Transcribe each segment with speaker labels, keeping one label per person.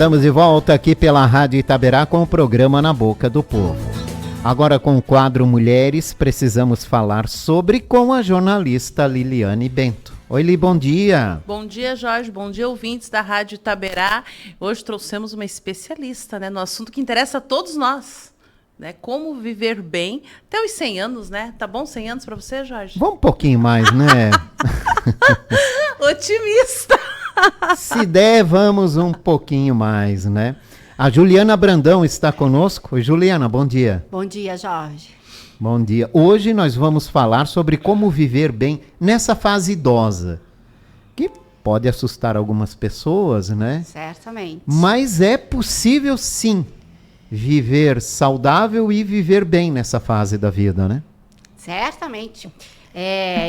Speaker 1: Estamos de volta aqui pela Rádio Itaberá com o programa Na Boca do Povo. Agora com o quadro Mulheres, precisamos falar sobre com a jornalista Liliane Bento. Oi, Li, bom dia.
Speaker 2: Bom dia, Jorge. Bom dia, ouvintes da Rádio Itaberá. Hoje trouxemos uma especialista, né, no assunto que interessa a todos nós, né? Como viver bem até os 100 anos, né? Tá bom 100 anos para você, Jorge?
Speaker 1: Vamos um pouquinho mais, né?
Speaker 2: Otimista.
Speaker 1: Se der, vamos um pouquinho mais, né? A Juliana Brandão está conosco. Oi, Juliana, bom dia.
Speaker 3: Bom dia, Jorge.
Speaker 1: Bom dia. Hoje nós vamos falar sobre como viver bem nessa fase idosa, que pode assustar algumas pessoas, né?
Speaker 3: Certamente.
Speaker 1: Mas é possível, sim, viver saudável e viver bem nessa fase da vida, né?
Speaker 3: Certamente.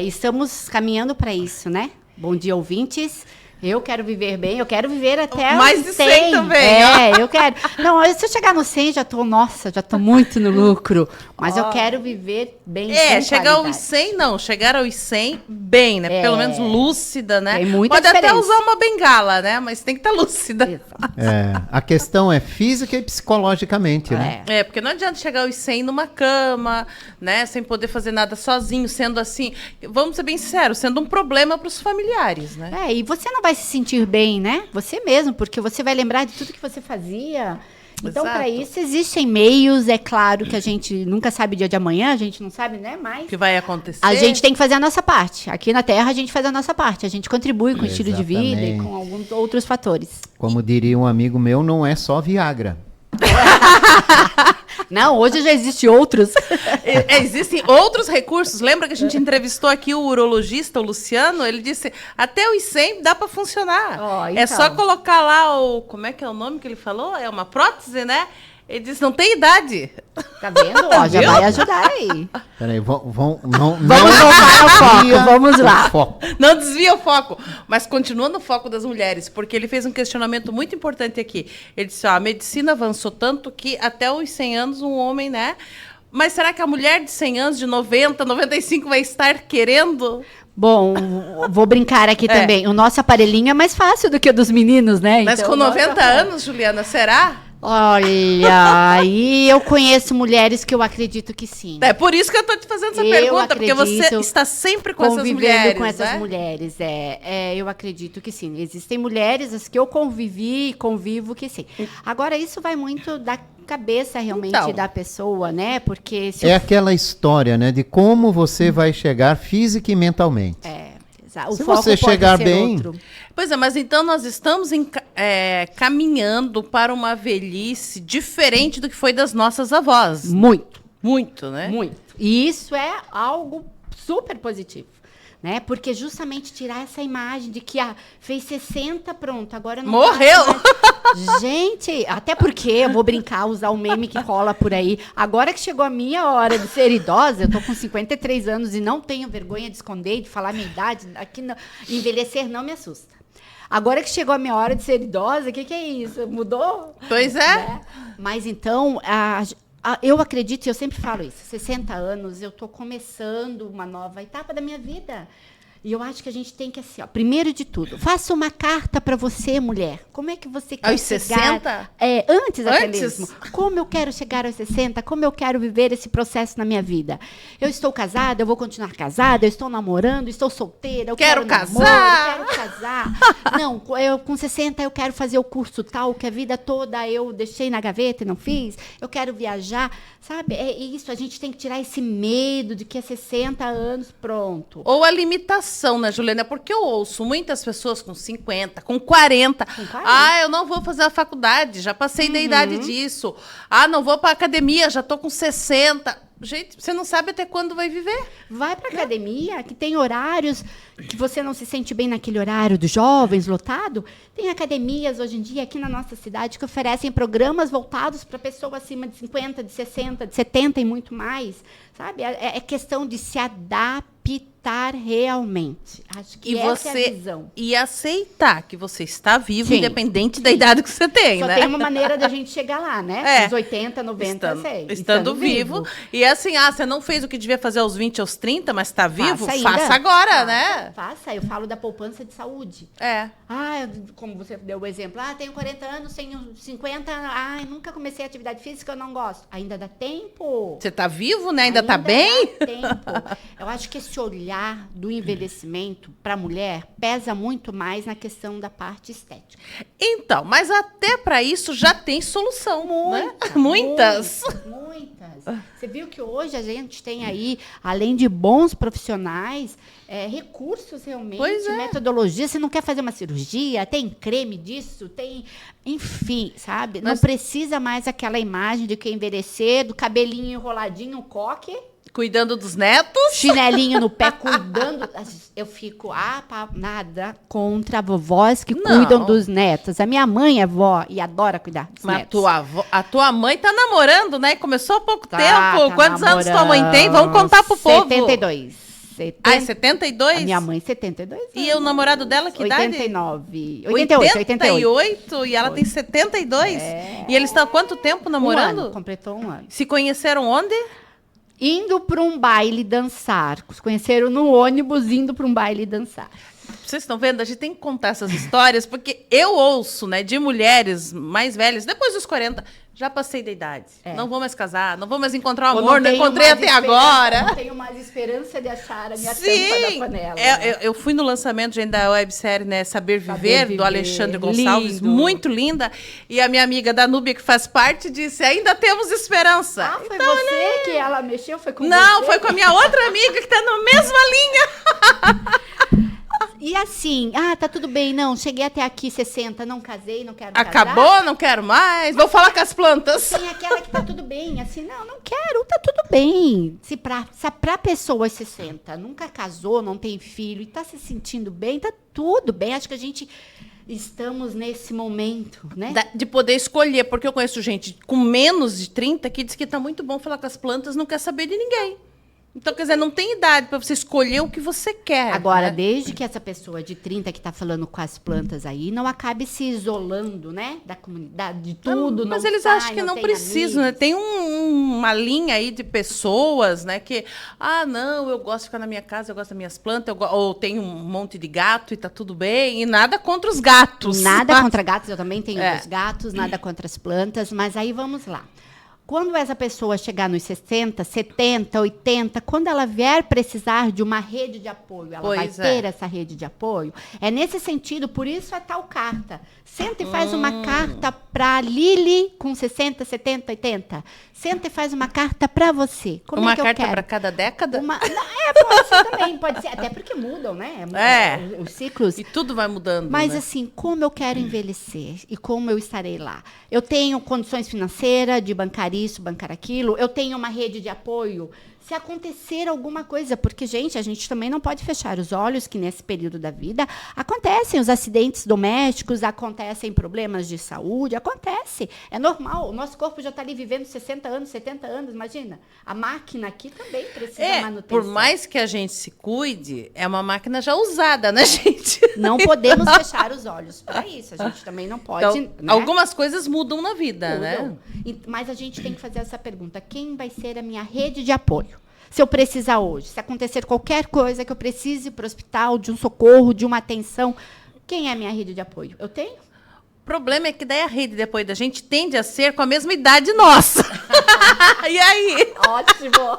Speaker 3: Estamos caminhando para isso, né? Bom dia, ouvintes. Eu quero viver bem, eu quero viver até
Speaker 2: mais de 100 também.
Speaker 3: Eu quero. Não, se eu chegar no 100, já tô muito no lucro. Mas eu quero viver bem.
Speaker 2: Chegar aos 100, não. Chegar aos 100 bem, né? Pelo menos lúcida, né?
Speaker 3: Tem muita
Speaker 2: Pode
Speaker 3: diferença.
Speaker 2: até usar uma bengala, né? Mas tem que estar lúcida.
Speaker 3: Exato.
Speaker 1: A questão é física e psicologicamente, né?
Speaker 2: Porque não adianta chegar aos 100 numa cama, né? Sem poder fazer nada sozinho, sendo assim, vamos ser bem sinceros, sendo um problema para os familiares, né?
Speaker 3: E você não vai se sentir bem, né? Você mesmo, porque você vai lembrar de tudo que você fazia. Então, para isso, existem meios. É claro que a gente nunca sabe o dia de amanhã, a gente não sabe, né? Mas
Speaker 2: o que vai acontecer.
Speaker 3: A gente tem que fazer a nossa parte. Aqui na Terra, a gente faz a nossa parte. A gente contribui com o estilo de vida e com alguns outros fatores.
Speaker 1: Como diria um amigo meu, não é só Viagra.
Speaker 3: Não, hoje já existem outros.
Speaker 2: Existem outros recursos. Lembra que a gente entrevistou aqui o urologista, o Luciano? Ele disse, até os 100 dá para funcionar.
Speaker 3: Então.
Speaker 2: É só colocar lá como é que é o nome que ele falou? É uma prótese, né? Ele disse, não tem idade.
Speaker 3: Tá vendo? Já vai ajudar aí.
Speaker 1: Peraí,
Speaker 3: vamos voltar ao foco, vamos lá.
Speaker 2: Não desvia o foco, mas continua no foco das mulheres, porque ele fez um questionamento muito importante aqui. Ele disse, a medicina avançou tanto que até os 100 anos um homem, né? Mas será que a mulher de 100 anos, de 90, 95 vai estar querendo?
Speaker 3: Bom, vou brincar aqui também. O nosso aparelhinho é mais fácil do que o dos meninos, né?
Speaker 2: Mas então, com 90 anos, Juliana, será?
Speaker 3: Olha, aí eu conheço mulheres que eu acredito que sim.
Speaker 2: É por isso que eu tô te fazendo essa pergunta, porque você está sempre com essas mulheres,
Speaker 3: com essas mulheres, eu acredito que sim. Existem mulheres as que eu convivi e convivo que sim. Agora, isso vai muito da cabeça realmente da pessoa, né? Porque
Speaker 1: aquela história, né, de como você vai chegar física e mentalmente.
Speaker 3: Se
Speaker 1: você chegar bem...
Speaker 3: Outro.
Speaker 2: Pois é, mas então nós estamos caminhando para uma velhice diferente do que foi das nossas avós. Muito, né?
Speaker 3: Muito. E isso é algo super positivo, né? Porque justamente tirar essa imagem de que fez 60, pronto, agora não
Speaker 2: morreu.
Speaker 3: Gente, até porque eu vou brincar, usar o meme que rola por aí. Agora que chegou a minha hora de ser idosa, eu tô com 53 anos e não tenho vergonha de esconder, de falar a minha idade. Aqui envelhecer não me assusta. Agora que chegou a minha hora de ser idosa, o que é isso? Mudou?
Speaker 2: Pois é.
Speaker 3: Né? Mas então, eu acredito, e eu sempre falo isso, 60 anos, eu estou começando uma nova etapa da minha vida. E eu acho que a gente tem que, assim, primeiro de tudo, faça uma carta para você, mulher. Como é que você quer
Speaker 2: aos
Speaker 3: chegar...
Speaker 2: 60?
Speaker 3: Antes até mesmo. Como eu quero chegar aos 60? Como eu quero viver esse processo na minha vida? Eu estou casada, eu vou continuar casada, eu estou namorando, estou solteira, eu quero
Speaker 2: casar.
Speaker 3: Namoro, quero casar. Não, com 60 eu quero fazer o curso tal, que a vida toda eu deixei na gaveta e não fiz. Eu quero viajar, sabe? É isso, a gente tem que tirar esse medo de que é 60 anos, pronto.
Speaker 2: Ou a limitação, né, Juliana? Porque eu ouço muitas pessoas com 50, com 40. Eu não vou fazer a faculdade, já passei da idade disso. Não vou para a academia, já tô com 60. Gente, você não sabe até quando vai viver.
Speaker 3: Vai para academia, que tem horários que você não se sente bem naquele horário dos jovens, lotado. Tem academias hoje em dia aqui na nossa cidade que oferecem programas voltados para pessoas acima de 50, de 60, de 70 e muito mais. Sabe? É questão de se adaptar. aceitar realmente. Acho que
Speaker 2: E
Speaker 3: essa é
Speaker 2: você
Speaker 3: a visão.
Speaker 2: e aceitar que você está vivo,
Speaker 3: Sim.
Speaker 2: independente da idade que você tem,
Speaker 3: Só
Speaker 2: né?
Speaker 3: tem uma maneira da gente chegar lá, né?
Speaker 2: É.
Speaker 3: Os 80, 90,
Speaker 2: Estando vivo. E assim, você não fez o que devia fazer aos 20, aos 30, mas está vivo?
Speaker 3: Faça ainda.
Speaker 2: Faça agora, né?
Speaker 3: Faça. Eu falo da poupança de saúde.
Speaker 2: É.
Speaker 3: Como você deu o exemplo, tenho 40 anos, tenho 50, nunca comecei atividade física, eu não gosto. Ainda dá tempo.
Speaker 2: Você está vivo, né? Ainda tá bem?
Speaker 3: Dá tempo. Eu acho que esse olhar do envelhecimento para a mulher pesa muito mais na questão da parte estética.
Speaker 2: Então, mas até para isso já tem solução, né? Muitas.
Speaker 3: Você viu que hoje a gente tem aí, além de bons profissionais, recursos realmente,
Speaker 2: Pois é.
Speaker 3: metodologia. Você não quer fazer uma cirurgia, tem creme disso, tem... Enfim, sabe? Não precisa mais aquela imagem de que envelhecer, do cabelinho enroladinho, coque...
Speaker 2: Cuidando dos netos.
Speaker 3: Chinelinho no pé, cuidando. Eu fico, nada contra vovós que cuidam dos netos. A minha mãe é vó e adora cuidar dos
Speaker 2: Mas
Speaker 3: netos.
Speaker 2: a tua mãe tá namorando, né? Começou há pouco tempo.
Speaker 3: Tá
Speaker 2: Quantos anos tua mãe tem? Vamos contar pro povo.
Speaker 3: 72.
Speaker 2: Ah, é 72?
Speaker 3: A minha mãe, 72 anos.
Speaker 2: E o namorado dela, que idade?
Speaker 3: 89.
Speaker 2: 88. E ela tem 72? E eles estão há quanto tempo namorando?
Speaker 3: Completou um ano.
Speaker 2: Se conheceram onde?
Speaker 3: Indo para um baile dançar. Se conheceram no ônibus, indo para um baile dançar.
Speaker 2: Vocês estão vendo? A gente tem que contar essas histórias, porque eu ouço, né, de mulheres mais velhas, depois dos 40, já passei da idade. Não vou mais casar, não vou mais encontrar o amor, não encontrei até agora.
Speaker 3: Não tenho mais esperança de achar a minha tampa da panela.
Speaker 2: Eu fui no lançamento da websérie, né, Saber Viver, do Alexandre Gonçalves,
Speaker 3: lindo.
Speaker 2: muito linda. E a minha amiga Danúbia, que faz parte, disse, ainda temos esperança.
Speaker 3: Foi você que ela mexeu? Foi com
Speaker 2: Não,
Speaker 3: você?
Speaker 2: foi com a minha outra amiga, que está na mesma linha.
Speaker 3: E assim, tá tudo bem, não, cheguei até aqui 60, não casei, não quero
Speaker 2: Acabou,
Speaker 3: casar.
Speaker 2: não quero mais, vou falar com as plantas.
Speaker 3: Tem aquela que tá tudo bem, assim, não quero, tá tudo bem. Se pra pessoa 60 nunca casou, não tem filho e tá se sentindo bem, tá tudo bem. Acho que a gente estamos nesse momento, né?
Speaker 2: De poder escolher, porque eu conheço gente com menos de 30 que diz que tá muito bom falar com as plantas, não quer saber de ninguém. Então, quer dizer, não tem idade para você escolher o que você quer.
Speaker 3: Agora,
Speaker 2: né?
Speaker 3: desde que essa pessoa de 30 que está falando com as plantas aí, não acabe se isolando, né? Da comunidade, de tudo.
Speaker 2: Mas
Speaker 3: não
Speaker 2: eles
Speaker 3: sai,
Speaker 2: acham que não
Speaker 3: tem
Speaker 2: precisam, né?
Speaker 3: amigos.
Speaker 2: Tem uma linha aí de pessoas, né? Que, não, eu gosto de ficar na minha casa, eu gosto das minhas plantas, ou tenho um monte de gato e tá tudo bem. E nada contra os gatos.
Speaker 3: Nada contra gatos, eu também tenho
Speaker 2: É.
Speaker 3: os gatos, nada contra as plantas, mas aí vamos lá. Quando essa pessoa chegar nos 60, 70, 80, quando ela vier precisar de uma rede de apoio, ela vai ter essa rede de apoio. É nesse sentido, por isso é tal carta. Senta e faz uma carta para Lili com 60, 70, 80. Senta e faz uma carta para você. Como
Speaker 2: uma
Speaker 3: é que eu
Speaker 2: carta
Speaker 3: quero?
Speaker 2: para cada década?
Speaker 3: Pode ser também, pode ser. Até porque mudam, né? Os ciclos.
Speaker 2: E tudo vai mudando,
Speaker 3: Mas
Speaker 2: né?
Speaker 3: assim, como eu quero envelhecer e como eu estarei lá? Eu tenho condições financeiras de bancar isso, bancar aquilo. Eu tenho uma rede de apoio. Se acontecer alguma coisa, porque, gente, a gente também não pode fechar os olhos que nesse período da vida acontecem os acidentes domésticos, acontecem problemas de saúde, acontece. É normal. O nosso corpo já está ali vivendo 60 anos, 70 anos, imagina. A máquina aqui também precisa de manutenção.
Speaker 2: Por mais que a gente se cuide, é uma máquina já usada, né, gente?
Speaker 3: Não podemos fechar os olhos para isso. A gente também não pode.
Speaker 2: Então,
Speaker 3: né?
Speaker 2: algumas coisas mudam na vida, né?
Speaker 3: Mas a gente tem que fazer essa pergunta: quem vai ser a minha rede de apoio? Se eu precisar hoje, se acontecer qualquer coisa que eu precise ir para o hospital, de um socorro, de uma atenção, quem é a minha rede de apoio? Eu tenho?
Speaker 2: O problema é que daí a rede depois da gente tende a ser com a mesma idade nossa. E aí?
Speaker 3: Ótimo!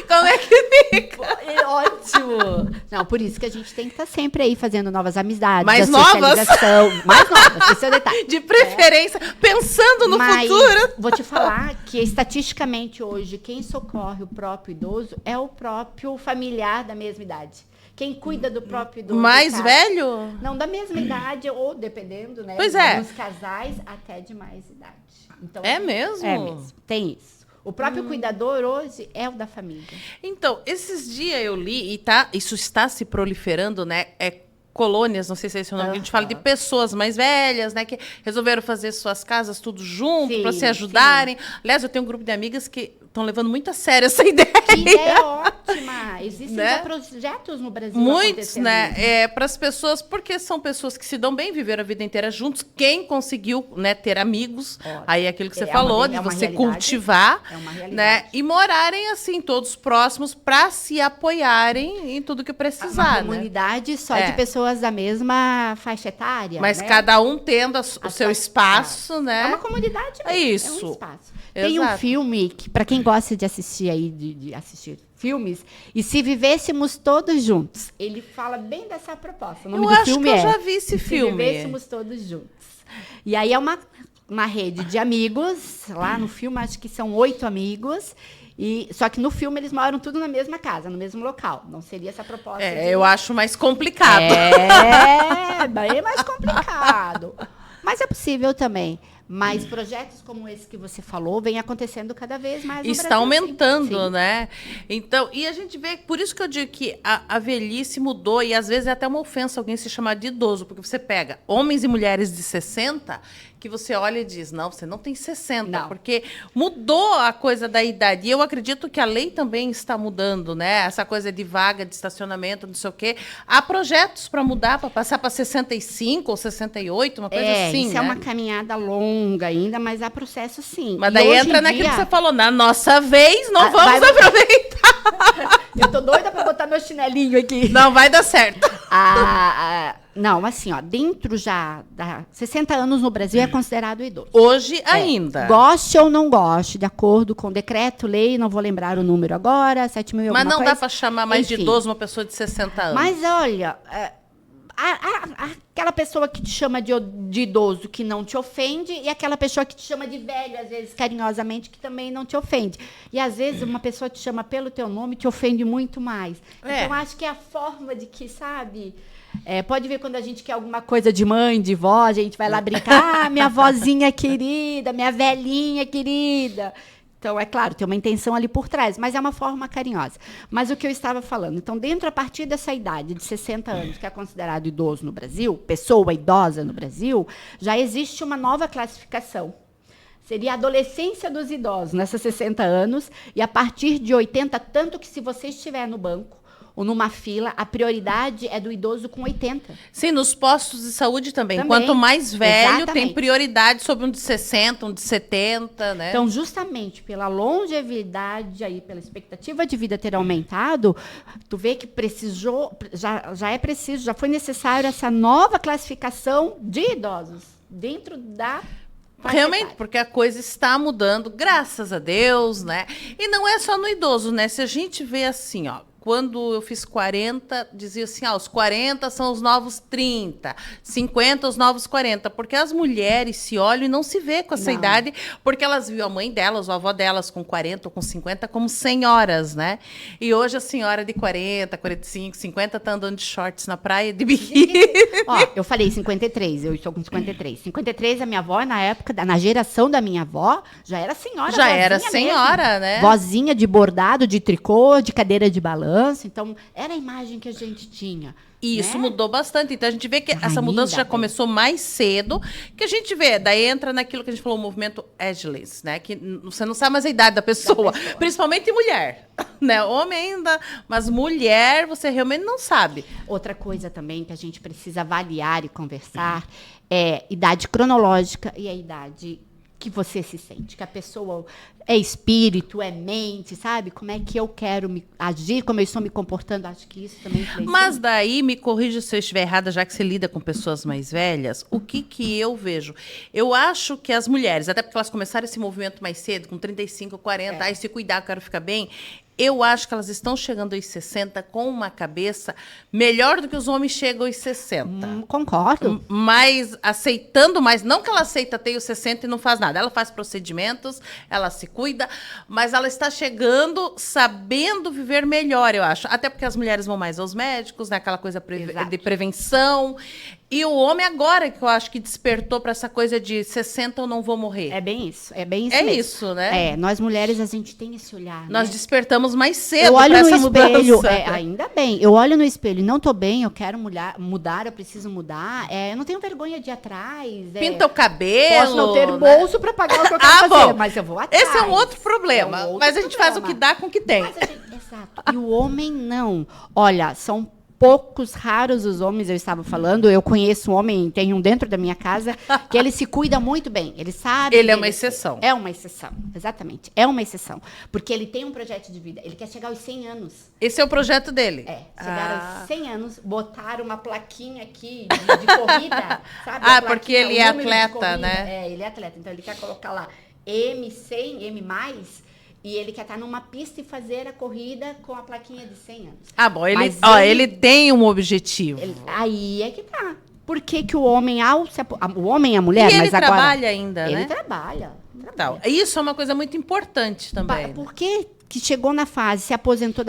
Speaker 2: Como é que fica?
Speaker 3: Ótimo! Não, por isso que a gente tem que estar sempre aí fazendo novas amizades.
Speaker 2: Mais
Speaker 3: a
Speaker 2: novas?
Speaker 3: socialização. Mais novas, esse é o detalhe.
Speaker 2: De preferência, pensando no futuro.
Speaker 3: Vou te falar que, estatisticamente, hoje, quem socorre o próprio idoso é o próprio familiar da mesma idade. Quem cuida do próprio idoso.
Speaker 2: Mais velho?
Speaker 3: Não, da mesma idade, ou dependendo, né?
Speaker 2: Pois é.
Speaker 3: Nos casais, até de mais idade. Então,
Speaker 2: É mesmo?
Speaker 3: É mesmo. Tem isso. O próprio cuidador hoje é o da família.
Speaker 2: Então, esses dias eu li, e isso está se proliferando, né? Colônias, não sei se é esse o nome, que a gente fala de pessoas mais velhas, né? Que resolveram fazer suas casas tudo junto, para se ajudarem. Sim. Aliás, eu tenho um grupo de amigas que estão levando muito a sério essa ideia.
Speaker 3: Que ideia ótima! ótima. Existem
Speaker 2: né?
Speaker 3: já projetos no Brasil
Speaker 2: Muitos,
Speaker 3: acontecendo
Speaker 2: né?
Speaker 3: isso.
Speaker 2: Para as pessoas, porque são pessoas que se dão bem, viveram a vida inteira juntos. Quem conseguiu, né, ter amigos,
Speaker 3: Ótimo.
Speaker 2: aí é aquilo que você
Speaker 3: É
Speaker 2: falou,
Speaker 3: uma
Speaker 2: de você
Speaker 3: realidade.
Speaker 2: cultivar,
Speaker 3: É uma realidade.
Speaker 2: né? E morarem assim, todos próximos, para se apoiarem em tudo que
Speaker 3: Uma
Speaker 2: precisar, né?
Speaker 3: comunidade só
Speaker 2: É.
Speaker 3: de pessoas da mesma faixa etária.
Speaker 2: Mas
Speaker 3: né?
Speaker 2: cada um tendo o
Speaker 3: A
Speaker 2: seu
Speaker 3: sua-
Speaker 2: espaço, né?
Speaker 3: É uma comunidade mesmo.
Speaker 2: É isso.
Speaker 3: É um espaço. Tem um
Speaker 2: Exato.
Speaker 3: filme que, para quem gosta de assistir aí, de assistir filmes, e se vivêssemos todos juntos. Ele fala bem dessa proposta. O nome
Speaker 2: Eu
Speaker 3: do
Speaker 2: acho
Speaker 3: filme
Speaker 2: que eu
Speaker 3: é
Speaker 2: já vi esse
Speaker 3: E
Speaker 2: filme.
Speaker 3: Se vivêssemos todos juntos. E aí é uma rede de amigos. Lá no filme, acho que são 8 amigos. Só que no filme eles moram tudo na mesma casa, no mesmo local. Não seria essa proposta.
Speaker 2: Eu acho mais complicado.
Speaker 3: Bem mais complicado. Mas é possível também. Mas projetos como esse que você falou vem acontecendo cada vez mais no
Speaker 2: Está
Speaker 3: Brasil,
Speaker 2: aumentando,
Speaker 3: sim.
Speaker 2: né? Então, e a gente vê, por isso que eu digo que a velhice mudou, e às vezes é até uma ofensa alguém se chamar de idoso, porque você pega homens e mulheres de 60, que você olha e diz, não, você não tem 60,
Speaker 3: Não.
Speaker 2: porque mudou a coisa da idade. E eu acredito que a lei também está mudando, né? Essa coisa de vaga, de estacionamento, não sei o quê. Há projetos para mudar, para passar para 65 ou 68, uma coisa assim,
Speaker 3: Isso
Speaker 2: né?
Speaker 3: é uma caminhada longa ainda, mas há processo sim.
Speaker 2: Mas
Speaker 3: E
Speaker 2: daí
Speaker 3: hoje
Speaker 2: entra
Speaker 3: em
Speaker 2: naquilo
Speaker 3: dia-
Speaker 2: que você falou, na nossa vez, não vamos
Speaker 3: vai-
Speaker 2: aproveitar.
Speaker 3: Eu tô doida pra botar meu chinelinho aqui.
Speaker 2: Não vai dar certo.
Speaker 3: Não, assim, ó, dentro já da 60 anos no Brasil é considerado idoso.
Speaker 2: Hoje ainda.
Speaker 3: Goste ou não goste, de acordo com o decreto, lei, não vou lembrar o número agora, 7.000 e
Speaker 2: Mas
Speaker 3: alguma
Speaker 2: não
Speaker 3: coisa.
Speaker 2: dá para chamar mais de
Speaker 3: Enfim.
Speaker 2: idoso uma pessoa de 60 anos.
Speaker 3: Mas olha, aquela pessoa que te chama de idoso que não te ofende e aquela pessoa que te chama de velho, às vezes carinhosamente, que também não te ofende. E às vezes uma pessoa te chama pelo teu nome e te ofende muito mais.
Speaker 2: É.
Speaker 3: Então acho que é a forma de que, sabe... pode ver quando a gente quer alguma coisa de mãe, de vó, a gente vai lá brincar, minha vozinha querida, minha velhinha querida. Então, é claro, tem uma intenção ali por trás, mas é uma forma carinhosa. Mas o que eu estava falando, então, a partir dessa idade de 60 anos, que é considerado idoso no Brasil, pessoa idosa no Brasil, já existe uma nova classificação. Seria a adolescência dos idosos, nessas 60 anos, e a partir de 80, tanto que se você estiver no banco, ou numa fila, a prioridade é do idoso com 80.
Speaker 2: Sim, nos postos de saúde também.
Speaker 3: Também.
Speaker 2: Quanto mais velho, tem
Speaker 3: Exatamente.
Speaker 2: prioridade sobre um de 60, um de 70, né?
Speaker 3: Então, justamente pela longevidade aí, pela expectativa de vida ter aumentado, tu vê que já foi necessário essa nova classificação de idosos dentro da faixa
Speaker 2: Realmente,
Speaker 3: etária.
Speaker 2: porque a coisa está mudando, graças a Deus, né? E não é só no idoso, né? Se a gente vê assim, ó, quando eu fiz 40, dizia assim, os 40 são os novos 30, 50 os novos 40, porque as mulheres se olham e não se vê com essa
Speaker 3: Não.
Speaker 2: idade, porque elas viam a mãe delas, a avó delas com 40 ou com 50 como senhoras, né? E hoje a senhora de 40, 45, 50 tá andando de shorts na praia, de biquíni.
Speaker 3: Ó, eu falei 53, eu estou com 53. 53, a minha avó, na época, na geração da minha avó, já era senhora.
Speaker 2: Já
Speaker 3: vozinha
Speaker 2: era
Speaker 3: mesmo.
Speaker 2: senhora, né?
Speaker 3: Vozinha de bordado, de tricô, de cadeira de balanço. Então, era a imagem que a gente tinha.
Speaker 2: E isso
Speaker 3: né?
Speaker 2: mudou bastante. Então, a gente vê que essa
Speaker 3: Ainda
Speaker 2: mudança já
Speaker 3: bem.
Speaker 2: começou mais cedo, que a gente vê. Daí entra naquilo que a gente falou, o movimento ageless, né? Que você não sabe mais a idade da pessoa. Principalmente mulher, né? Homem ainda, mas mulher você realmente não sabe.
Speaker 3: Outra coisa também que a gente precisa avaliar e conversar é idade cronológica e a idade que você se sente, que a pessoa é espírito, é mente, sabe? Como é que eu quero agir, como eu estou me comportando, acho que isso também influencia.
Speaker 2: Mas daí, me corrija se eu estiver errada, já que você lida com pessoas mais velhas, o que eu vejo? Eu acho que as mulheres, até porque elas começaram esse movimento mais cedo, com 35, 40, aí se cuidar, eu quero ficar bem, eu acho que elas estão chegando aos 60 com uma cabeça melhor do que os homens chegam aos 60.
Speaker 3: Concordo.
Speaker 2: Mas aceitando mais, não que ela aceita ter os 60 e não faz nada, ela faz procedimentos, ela se cuida, mas ela está chegando sabendo viver melhor, eu acho. Até porque as mulheres vão mais aos médicos, né? Aquela coisa
Speaker 3: Exato.
Speaker 2: de prevenção. E o homem agora, que eu acho que despertou para essa coisa de 60 eu não vou morrer.
Speaker 3: É bem isso
Speaker 2: É
Speaker 3: mesmo.
Speaker 2: isso, né?
Speaker 3: Nós mulheres, a gente tem esse olhar,
Speaker 2: Nós
Speaker 3: né?
Speaker 2: despertamos mais cedo
Speaker 3: Eu olho
Speaker 2: para
Speaker 3: no
Speaker 2: essa
Speaker 3: espelho,
Speaker 2: mudança.
Speaker 3: ainda bem, eu olho no espelho e não tô bem, eu quero mudar, eu preciso mudar. Eu não tenho vergonha de ir atrás.
Speaker 2: Pinta o cabelo.
Speaker 3: Posso não ter
Speaker 2: né?
Speaker 3: bolso para pagar o que eu quero fazer,
Speaker 2: bom.
Speaker 3: mas eu vou atrás.
Speaker 2: Mas é um outro problema.
Speaker 3: É um outro
Speaker 2: mas a gente faz o
Speaker 3: problema.
Speaker 2: que dá com o que tem.
Speaker 3: Mas a gente, Exato. E o homem não. Olha, são poucos, raros os homens, eu estava falando, eu conheço um homem, tem um dentro da minha casa, que ele se cuida muito bem, ele sabe...
Speaker 2: Ele é uma exceção.
Speaker 3: É uma exceção, exatamente, é uma exceção. Porque ele tem um projeto de vida, ele quer chegar aos 100 anos.
Speaker 2: Esse é o projeto dele?
Speaker 3: É, chegar aos 100 anos, botar uma plaquinha aqui de corrida, sabe? A
Speaker 2: porque
Speaker 3: plaquinha,
Speaker 2: ele é
Speaker 3: o número de
Speaker 2: atleta,
Speaker 3: corrida.
Speaker 2: né?
Speaker 3: É, ele é atleta, então ele quer colocar lá M100, M+, e ele quer estar numa pista e fazer a corrida com a plaquinha de 100 anos.
Speaker 2: Bom, ele,
Speaker 3: Mas
Speaker 2: ele tem um objetivo.
Speaker 3: Aí é que tá. Por que que o homem, o homem e a mulher,
Speaker 2: E ele
Speaker 3: mas agora...
Speaker 2: trabalha ainda, né?
Speaker 3: Ele trabalha.
Speaker 2: Então, isso é uma coisa muito importante também.
Speaker 3: Por que que chegou na fase, se aposentou,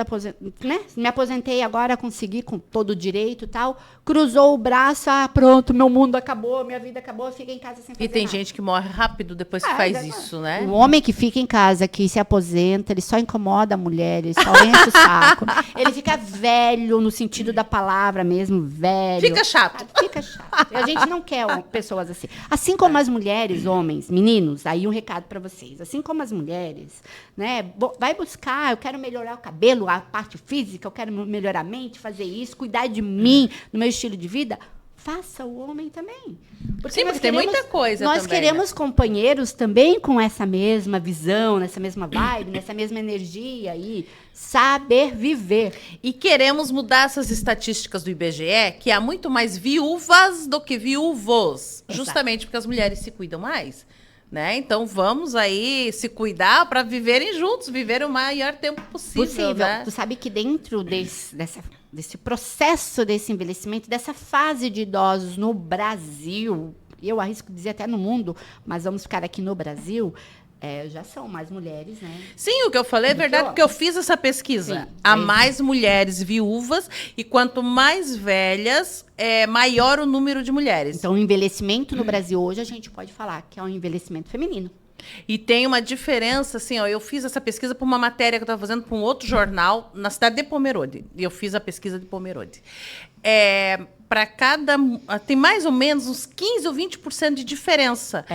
Speaker 3: né? Me aposentei agora, consegui com todo o direito e tal, cruzou o braço, pronto, meu mundo acabou, minha vida acabou, fica em casa sem fazer
Speaker 2: E tem
Speaker 3: nada.
Speaker 2: gente que morre rápido depois que faz isso, né?
Speaker 3: O homem que fica em casa, que se aposenta, ele só incomoda a mulher, ele só enche o saco. Ele fica velho, no sentido da palavra mesmo, velho.
Speaker 2: Fica chato.
Speaker 3: Fica chato. E a gente não quer pessoas assim. Assim como as mulheres, homens, meninos, aí um recado para vocês. Assim como as mulheres, né? Vai buscar, eu quero melhorar o cabelo, a parte física, eu quero melhorar a mente, fazer isso, cuidar de mim, do meu estilo de vida. Faça o homem também.
Speaker 2: Sim, porque tem muita coisa
Speaker 3: nós
Speaker 2: também,
Speaker 3: queremos companheiros também com essa mesma visão, nessa mesma vibe, nessa mesma energia aí. Saber viver.
Speaker 2: E queremos mudar essas estatísticas do IBGE, que há muito mais viúvas do que viúvos.
Speaker 3: Exato.
Speaker 2: Justamente porque as mulheres se cuidam mais. Né? Então vamos aí se cuidar para viverem juntos, viver o maior tempo possível. Né?
Speaker 3: Tu sabe que dentro desse processo desse envelhecimento, dessa fase de idosos no Brasil, e eu arrisco dizer até no mundo, mas vamos ficar aqui no Brasil, já são mais mulheres, né?
Speaker 2: Sim, o que eu falei é verdade, porque eu fiz essa pesquisa.
Speaker 3: Sim,
Speaker 2: há mais mulheres viúvas e quanto mais velhas, maior o número de mulheres.
Speaker 3: Então, o envelhecimento no Brasil hoje, a gente pode falar que é um envelhecimento feminino.
Speaker 2: E tem uma diferença, assim, eu fiz essa pesquisa por uma matéria que eu estava fazendo para um outro jornal na cidade de Pomerode. E eu fiz a pesquisa de Pomerode. Para tem mais ou menos uns 15 ou 20% de diferença.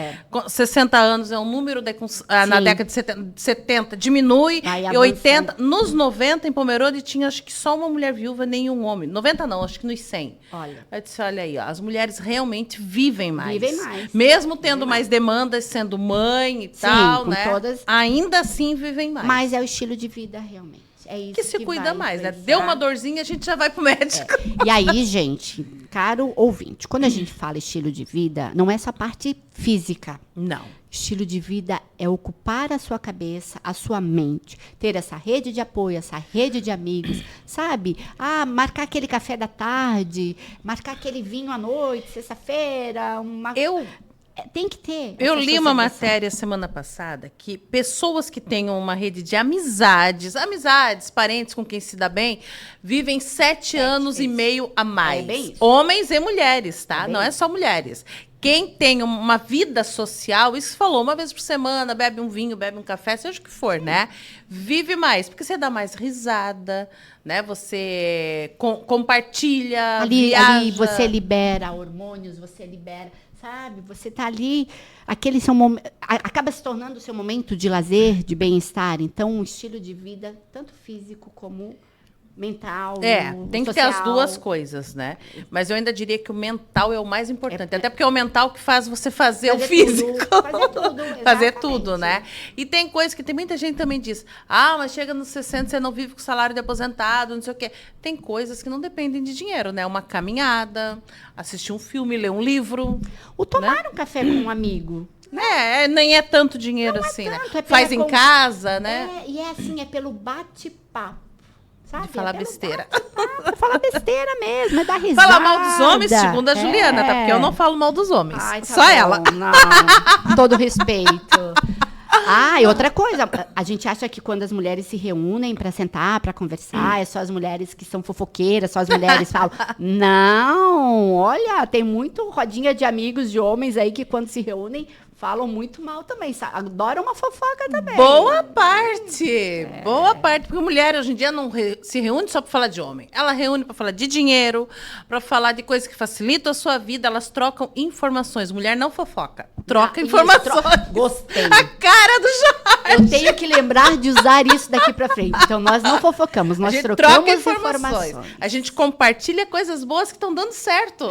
Speaker 2: 60 anos é um número, na década de 70 diminui, e 80. Nos 90, em Pomerode, tinha acho que só uma mulher viúva, nenhum homem. 90 não, acho que nos 100.
Speaker 3: Olha.
Speaker 2: Eu disse, olha aí, as mulheres realmente vivem mais.
Speaker 3: Vivem mais.
Speaker 2: Mesmo tendo mais demandas, sendo mãe e tal, né? Ainda assim vivem mais.
Speaker 3: Mas é o estilo de vida, realmente. É isso
Speaker 2: que se cuida mais, né?
Speaker 3: influenciar.
Speaker 2: Deu uma dorzinha, a gente já vai pro médico.
Speaker 3: E aí, gente, caro ouvinte, quando a gente fala estilo de vida, não é só a parte física.
Speaker 2: Não.
Speaker 3: Estilo de vida é ocupar a sua cabeça, a sua mente, ter essa rede de apoio, essa rede de amigos, sabe? Marcar aquele café da tarde, marcar aquele vinho à noite, sexta-feira, tem que ter.
Speaker 2: Eu li uma matéria semana passada que pessoas que tenham uma rede de amizades, parentes com quem se dá bem, vivem 7 anos e meio a mais.
Speaker 3: É bem isso.
Speaker 2: Homens e mulheres, tá? Não é só mulheres. Quem tem uma vida social, isso falou, uma vez por semana, bebe um vinho, bebe um café, seja o que for, né? Vive mais, porque você dá mais risada, né? Você compartilha,
Speaker 3: ali você libera hormônios, você libera... Sabe, você está ali, aquele seu momento, acaba se tornando o seu momento de lazer, de bem-estar. Então, um estilo de vida, tanto físico como mental,
Speaker 2: tem que ter as duas coisas, né? Mas eu ainda diria que o mental é o mais importante. Até porque é o mental que faz você fazer o físico.
Speaker 3: Fazer tudo,
Speaker 2: fazer tudo, né? E tem coisas que tem muita gente também diz, mas chega nos 60, você não vive com salário de aposentado, não sei o quê. Tem coisas que não dependem de dinheiro, né? Uma caminhada, assistir um filme, ler um livro.
Speaker 3: Ou tomar um café com um amigo.
Speaker 2: Nem é tanto dinheiro assim,
Speaker 3: tanto,
Speaker 2: né? Faz em casa, né?
Speaker 3: E é assim, é pelo bate-papo. Sabe?
Speaker 2: De falar besteira.
Speaker 3: Falar besteira mesmo, é dar risada.
Speaker 2: Falar mal dos homens, segundo a Juliana, tá? Porque eu não falo mal dos homens.
Speaker 3: Tá
Speaker 2: só
Speaker 3: bom,
Speaker 2: ela.
Speaker 3: Não, todo respeito. E outra coisa, a gente acha que quando as mulheres se reúnem para sentar, para conversar, é só as mulheres que são fofoqueiras, só as mulheres falam. Não, olha, tem muito rodinha de amigos de homens aí que quando se reúnem falam muito mal também, adoram uma fofoca também.
Speaker 2: Boa parte, porque mulher hoje em dia não se reúne só para falar de homem. Ela reúne para falar de dinheiro, para falar de coisas que facilitam a sua vida, elas trocam informações. Mulher não fofoca, troca informações.
Speaker 3: Gostei.
Speaker 2: A cara do Jorge.
Speaker 3: Eu tenho que lembrar de usar isso daqui pra frente. Então, nós não fofocamos, nós trocamos informações.
Speaker 2: A gente compartilha coisas boas que estão dando certo.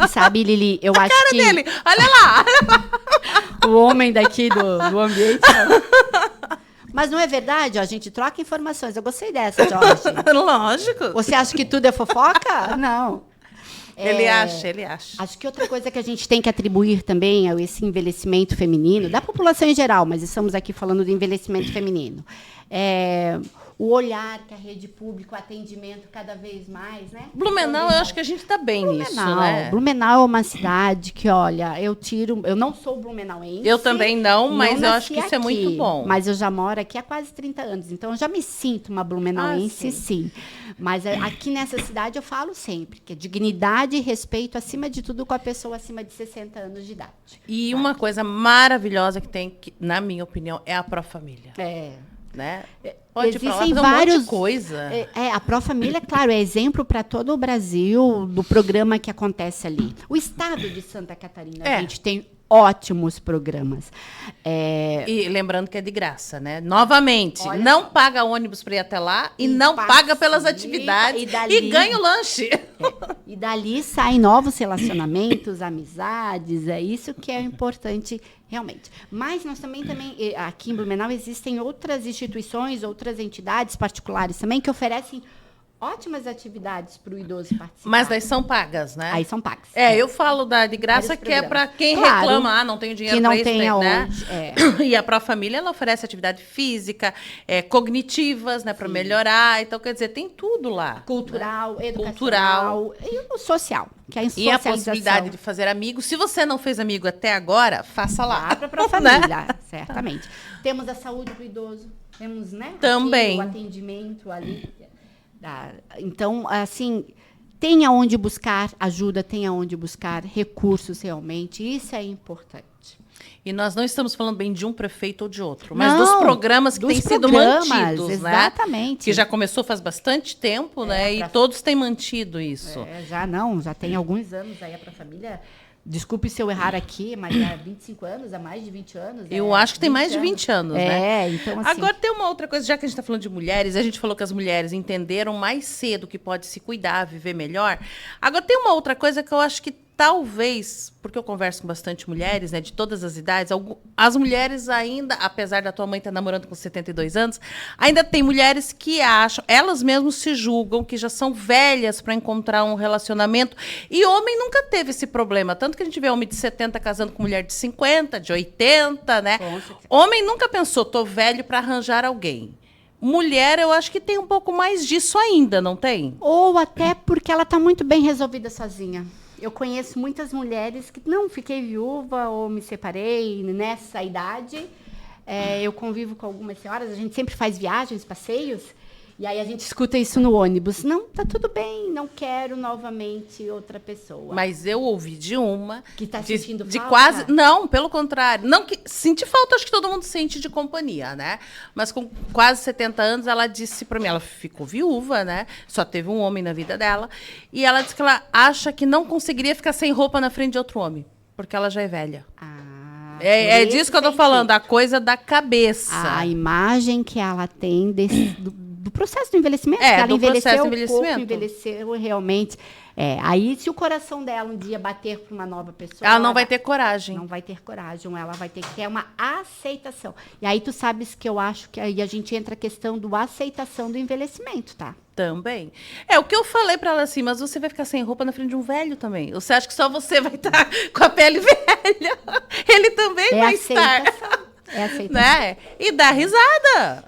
Speaker 3: E sabe, Lili, eu acho
Speaker 2: Cara
Speaker 3: que
Speaker 2: dele, olha lá.
Speaker 3: o homem daqui do ambiente... Mas não é verdade, ó, a gente troca informações. Eu gostei dessa, Jorge.
Speaker 2: Lógico.
Speaker 3: Você acha que tudo é fofoca? Não.
Speaker 2: Ele acha.
Speaker 3: Acho que outra coisa que a gente tem que atribuir também a esse envelhecimento feminino, da população em geral, mas estamos aqui falando do envelhecimento feminino, o olhar que a rede pública, o atendimento cada vez mais, né?
Speaker 2: Blumenau, eu acho que a gente está bem nisso, né?
Speaker 3: Blumenau é uma cidade que, olha, eu não sou blumenauense.
Speaker 2: Eu também não, mas eu acho que isso é muito bom.
Speaker 3: Mas eu já moro aqui há quase 30 anos, então eu já me sinto uma blumenauense, sim. Mas aqui nessa cidade eu falo sempre que é dignidade e respeito, acima de tudo, com a pessoa acima de 60 anos de idade.
Speaker 2: E uma coisa maravilhosa que tem, que, na minha opinião, é a Pró-Família. Né? Pode
Speaker 3: Existem
Speaker 2: falar,
Speaker 3: vários,
Speaker 2: um monte de coisa.
Speaker 3: A Pró-Família, claro, é exemplo para todo o Brasil do programa que acontece ali. O estado de Santa Catarina, a gente tem ótimos programas.
Speaker 2: E lembrando que é de graça, né? Novamente,
Speaker 3: Olha
Speaker 2: não
Speaker 3: só.
Speaker 2: paga ônibus para ir até lá e não paga pelas atividades e ganha o lanche.
Speaker 3: E dali saem novos relacionamentos, amizades, é isso que é importante realmente. Mas nós também, aqui em Blumenau, existem outras instituições, outras entidades particulares também que oferecem ótimas atividades para o idoso participar.
Speaker 2: Mas daí são pagas, né?
Speaker 3: Aí são pagas.
Speaker 2: Eu falo da de graça,
Speaker 3: Vários
Speaker 2: que é para
Speaker 3: programas.
Speaker 2: quem
Speaker 3: Claro,
Speaker 2: reclama, não tenho dinheiro
Speaker 3: que não
Speaker 2: para isso,
Speaker 3: tem
Speaker 2: né?
Speaker 3: aonde,
Speaker 2: E a Pró-Família, ela oferece atividade física, cognitivas, né, para melhorar. Então, quer dizer, tem tudo lá.
Speaker 3: Cultural,
Speaker 2: né?
Speaker 3: educacional e o social, que é a
Speaker 2: E a
Speaker 3: socialização.
Speaker 2: possibilidade de fazer amigos. Se você não fez amigo até agora, faça lá.
Speaker 3: Lá para a família, certamente. Temos a saúde do idoso, temos, né?
Speaker 2: Também.
Speaker 3: Aqui, o atendimento ali. Então, assim, tem aonde buscar ajuda, tem aonde buscar recursos realmente. Isso é importante.
Speaker 2: E nós não estamos falando bem de um prefeito ou de outro, mas
Speaker 3: Não,
Speaker 2: dos programas que têm sido mantidos,
Speaker 3: exatamente.
Speaker 2: né? Que já começou faz bastante tempo, né? E todos têm mantido isso.
Speaker 3: Já tem alguns anos aí para a família. Desculpe se eu errar aqui, mas há 25 anos, há mais de 20 anos.
Speaker 2: Eu acho que tem mais de 20 anos, né?
Speaker 3: Então assim...
Speaker 2: Agora tem uma outra coisa, já que a gente está falando de mulheres, a gente falou que as mulheres entenderam mais cedo que pode se cuidar, viver melhor. Agora tem uma outra coisa que eu acho que talvez, porque eu converso com bastante mulheres, né, de todas as idades, as mulheres ainda, apesar da tua mãe estar namorando com 72 anos, ainda tem mulheres que acham, elas mesmas se julgam que já são velhas para encontrar um relacionamento, e homem nunca teve esse problema, tanto que a gente vê homem de 70 casando com mulher de 50, de 80, né? Homem nunca pensou, tô velho para arranjar alguém. Mulher, eu acho que tem um pouco mais disso ainda, não tem?
Speaker 3: Ou até porque ela está muito bem resolvida sozinha. Eu conheço muitas mulheres que não fiquei viúva ou me separei nessa idade. Eu convivo com algumas senhoras, a gente sempre faz viagens, passeios, e aí a gente escuta isso no ônibus. Não, tá tudo bem, não quero novamente outra pessoa.
Speaker 2: Mas eu ouvi de uma...
Speaker 3: Que está sentindo falta?
Speaker 2: Quase... Não, pelo contrário. Não que sentir falta, acho que todo mundo sente de companhia, né? Mas com quase 70 anos, ela disse para mim, ela ficou viúva, né? Só teve um homem na vida dela. E ela disse que ela acha que não conseguiria ficar sem roupa na frente de outro homem, porque ela já é velha. É disso que eu tô falando, a coisa da cabeça.
Speaker 3: A imagem que ela tem do processo do envelhecimento. Que ela envelheceu, o corpo envelheceu realmente. Aí, se o coração dela um dia bater para uma nova pessoa...
Speaker 2: Ela não vai ter coragem.
Speaker 3: Não vai ter coragem. Ela vai ter que ter uma aceitação. E aí, tu sabes que eu acho que aí a gente entra a questão do aceitação do envelhecimento, tá?
Speaker 2: Também. O que eu falei para ela assim, mas você vai ficar sem roupa na frente de um velho também. Você acha que só você vai estar com a pele velha? Ele também vai estar.
Speaker 3: É aceitação.
Speaker 2: Né? E dá risada.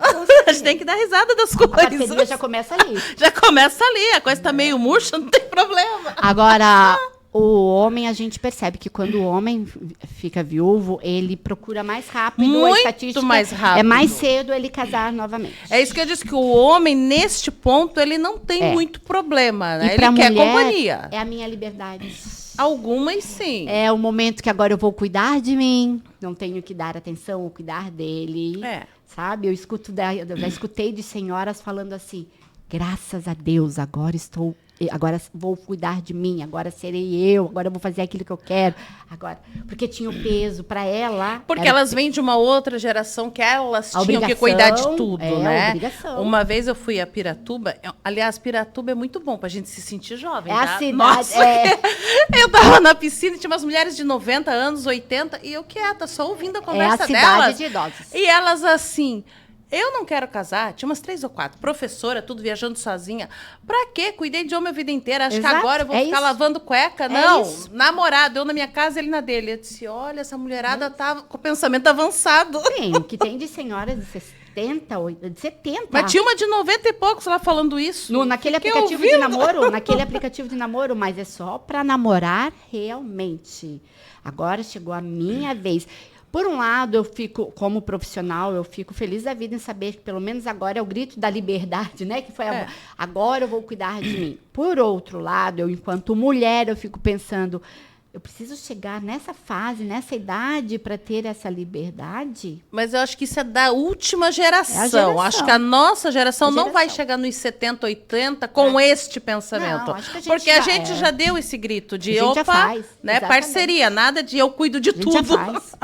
Speaker 2: A gente tem que dar risada das coisas.
Speaker 3: A parceria já começa ali.
Speaker 2: Já começa ali. A coisa está meio murcha, não tem problema.
Speaker 3: Agora, o homem, a gente percebe que quando o homem fica viúvo, ele procura mais rápido.
Speaker 2: Muito mais rápido.
Speaker 3: É mais cedo ele casar novamente.
Speaker 2: É isso que eu disse, que o homem, neste ponto, ele não tem muito problema. Né? Ele quer companhia.
Speaker 3: É a minha liberdade.
Speaker 2: Algumas, sim.
Speaker 3: É o momento que agora eu vou cuidar de mim, não tenho que dar atenção ou cuidar dele. Sabe? Eu escuto já escutei de senhoras falando assim, Graças a Deus, agora vou cuidar de mim, agora serei eu, agora eu vou fazer aquilo que eu quero. Agora, porque tinha o peso para ela.
Speaker 2: Porque elas vêm de uma outra geração que elas tinham que cuidar de tudo, né?
Speaker 3: Obrigação.
Speaker 2: Uma vez eu fui a Piratuba. Aliás, Piratuba é muito bom pra gente se sentir jovem,
Speaker 3: É
Speaker 2: tá?
Speaker 3: a cidade.
Speaker 2: Nossa, eu tava na piscina e tinha umas mulheres de 90 anos, 80, e eu quieta, só ouvindo a conversa
Speaker 3: a cidade
Speaker 2: delas.
Speaker 3: de idosos.
Speaker 2: E elas assim... Eu não quero casar, tinha umas 3 ou 4, professora, tudo viajando sozinha. Pra quê? Cuidei de homem a vida inteira. Acho
Speaker 3: Exato,
Speaker 2: que agora eu vou ficar
Speaker 3: isso.
Speaker 2: lavando cueca. Não,
Speaker 3: isso.
Speaker 2: namorado, eu na minha casa, ele na dele. Eu disse, olha, essa mulherada tá com o pensamento avançado.
Speaker 3: Que tem de senhoras de 70, de 70.
Speaker 2: Mas tinha uma de 90 e poucos lá falando isso.
Speaker 3: Naquele
Speaker 2: Fiquei
Speaker 3: aplicativo
Speaker 2: ouvindo.
Speaker 3: de namoro, naquele aplicativo de namoro, mas é só para namorar realmente. Agora chegou a minha vez. Por um lado, eu fico, como profissional, eu fico feliz da vida em saber que pelo menos agora é o grito da liberdade, né? Que foi agora eu vou cuidar de mim. Por outro lado, eu, enquanto mulher, eu fico pensando, eu preciso chegar nessa fase, nessa idade, para ter essa liberdade?
Speaker 2: Mas eu acho que isso é da última geração.
Speaker 3: É a geração.
Speaker 2: Acho que a nossa geração
Speaker 3: A
Speaker 2: não vai
Speaker 3: geração.
Speaker 2: chegar nos 70, 80 com este pensamento.
Speaker 3: Não, acho que a gente
Speaker 2: porque a
Speaker 3: já
Speaker 2: gente já deu esse grito de,
Speaker 3: A gente já
Speaker 2: opa,
Speaker 3: faz,
Speaker 2: né,
Speaker 3: exatamente.
Speaker 2: parceria, nada de eu cuido de
Speaker 3: A gente já
Speaker 2: tudo.
Speaker 3: faz.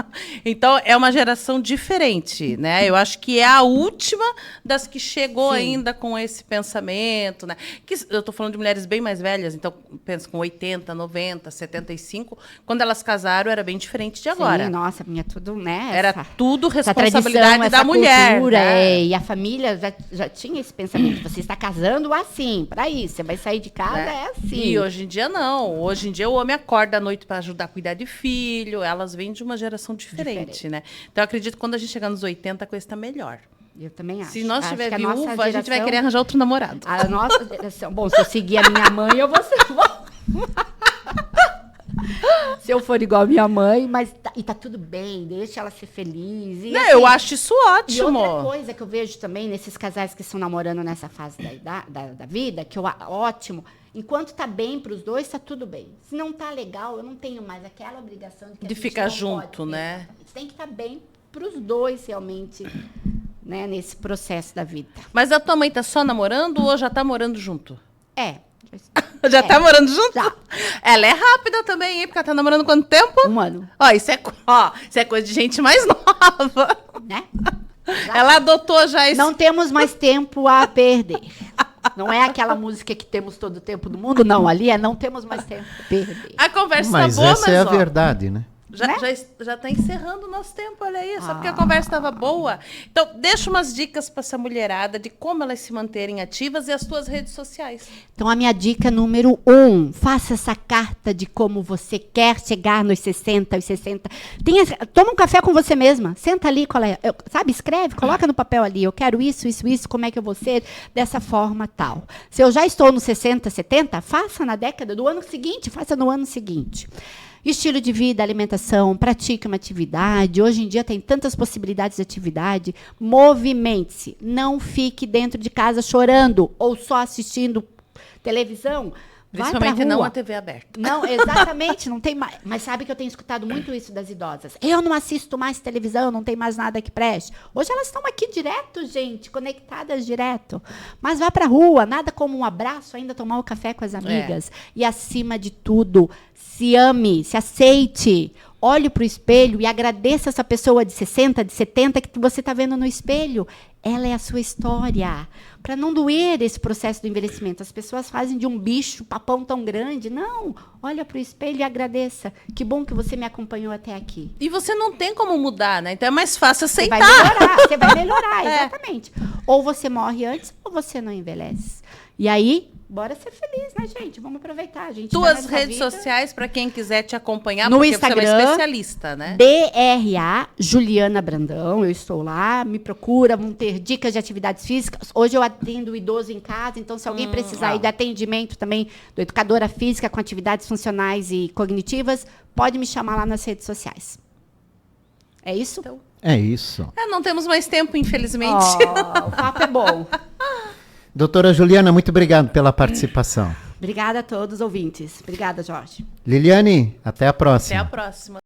Speaker 2: Então, é uma geração diferente, né? Eu acho que é a última das que chegou
Speaker 3: Sim.
Speaker 2: ainda com esse pensamento, né? Que, eu tô falando de mulheres bem mais velhas, então, penso com 80, 90, 75, quando elas casaram, era bem diferente de agora.
Speaker 3: Sim, nossa, minha tudo, né?
Speaker 2: Era tudo
Speaker 3: essa
Speaker 2: responsabilidade
Speaker 3: tradição,
Speaker 2: da
Speaker 3: essa
Speaker 2: mulher.
Speaker 3: cultura,
Speaker 2: né?
Speaker 3: e a família já tinha esse pensamento. Você está casando assim, para isso. Você vai sair de casa,
Speaker 2: Né?
Speaker 3: é assim.
Speaker 2: E hoje em dia não. Hoje em dia o homem acorda à noite para ajudar a cuidar de filho. Elas vêm de uma geração diferente, né? Então eu acredito que quando a gente chegar nos 80 a coisa está melhor.
Speaker 3: Eu também acho.
Speaker 2: Se nós
Speaker 3: Acho
Speaker 2: tiver
Speaker 3: que
Speaker 2: viúva,
Speaker 3: nossa
Speaker 2: a gente vai
Speaker 3: geração-
Speaker 2: querer arranjar outro namorado.
Speaker 3: A nossa geração. Bom, se eu seguir a minha mãe, eu vou ser. Se eu for igual a minha mãe, mas tá tudo bem, deixa ela ser feliz. E,
Speaker 2: Não,
Speaker 3: assim,
Speaker 2: eu acho isso
Speaker 3: E
Speaker 2: ótimo.
Speaker 3: outra coisa que eu vejo também nesses casais que estão namorando nessa fase da vida, que eu ótimo, enquanto tá bem para os dois, tá tudo bem. Se não tá legal, eu não tenho mais aquela obrigação de, que a
Speaker 2: De
Speaker 3: gente
Speaker 2: ficar
Speaker 3: não
Speaker 2: junto,
Speaker 3: pode.
Speaker 2: né?
Speaker 3: Exatamente. Tem que estar bem para os dois realmente, né, nesse processo da vida.
Speaker 2: Mas a tua mãe tá só namorando ou já tá morando junto?
Speaker 3: É.
Speaker 2: Já tá morando junto?
Speaker 3: Já.
Speaker 2: Ela é rápida também, hein? Porque ela tá namorando quanto tempo?
Speaker 3: Um ano,
Speaker 2: Ó, isso é coisa de gente mais nova.
Speaker 3: né?
Speaker 2: Ela adotou já esse...
Speaker 3: Não temos mais tempo a perder. Não é aquela música que temos todo o tempo do mundo, não. Ali é não temos mais tempo a perder.
Speaker 2: A conversa
Speaker 1: Mas
Speaker 2: tá boa,
Speaker 1: essa
Speaker 2: mas
Speaker 1: é a
Speaker 2: ó,
Speaker 1: verdade, né?
Speaker 3: Né?
Speaker 2: já tá encerrando o nosso tempo, olha aí, só porque a conversa estava boa. Então, deixa umas dicas para essa mulherada de como elas se manterem ativas e as tuas redes sociais.
Speaker 3: Então, a minha dica número 1, faça essa carta de como você quer chegar nos 60, os 60. Toma um café com você mesma, senta ali, sabe, escreve, coloca no papel ali, eu quero isso, como é que eu vou ser, dessa forma tal. Se eu já estou nos 60, 70, faça na década do ano seguinte, faça no ano seguinte. Estilo de vida, alimentação, pratique uma atividade. Hoje em dia tem tantas possibilidades de atividade. Movimente-se. Não fique dentro de casa chorando ou só assistindo televisão. Vai pra
Speaker 2: Principalmente não
Speaker 3: rua.
Speaker 2: a TV aberta.
Speaker 3: Não, exatamente, não tem mais. Mas sabe que eu tenho escutado muito isso das idosas. Eu não assisto mais televisão, não tem mais nada que preste. Hoje elas estão aqui direto, gente, conectadas direto. Mas vá pra rua, nada como um abraço, ainda tomar um café com as amigas. E acima de tudo, se ame, se aceite. Olhe para o espelho e agradeça essa pessoa de 60, de 70 que você está vendo no espelho. Ela é a sua história. Para não doer esse processo do envelhecimento. As pessoas fazem de um bicho papão tão grande. Não, olha para o espelho e agradeça. Que bom que você me acompanhou até aqui.
Speaker 2: E você não tem como mudar, né? Então é mais fácil
Speaker 3: Você
Speaker 2: aceitar.
Speaker 3: vai melhorar,
Speaker 2: É.
Speaker 3: exatamente. Ou você morre antes ou você não envelhece. E aí, bora ser feliz, né, gente? Vamos aproveitar. A gente tá
Speaker 2: Tuas
Speaker 3: nessa
Speaker 2: redes
Speaker 3: vida.
Speaker 2: sociais, para quem quiser te acompanhar,
Speaker 3: No
Speaker 2: porque
Speaker 3: Instagram,
Speaker 2: você é uma especialista, né?
Speaker 3: BRA Juliana Brandão, eu estou lá, me procura, vão ter dicas de atividades físicas. Hoje eu atendo o idoso em casa, então se alguém precisar aí de atendimento também do educadora física com atividades funcionais e cognitivas, pode me chamar lá nas redes sociais. É isso?
Speaker 2: Então,
Speaker 1: É isso.
Speaker 2: não temos mais tempo, infelizmente.
Speaker 3: O papo é bom.
Speaker 1: Doutora Juliana, muito obrigado pela participação.
Speaker 3: Obrigada a todos os ouvintes. Obrigada, Jorge.
Speaker 1: Liliane, até a próxima.
Speaker 2: Até a próxima.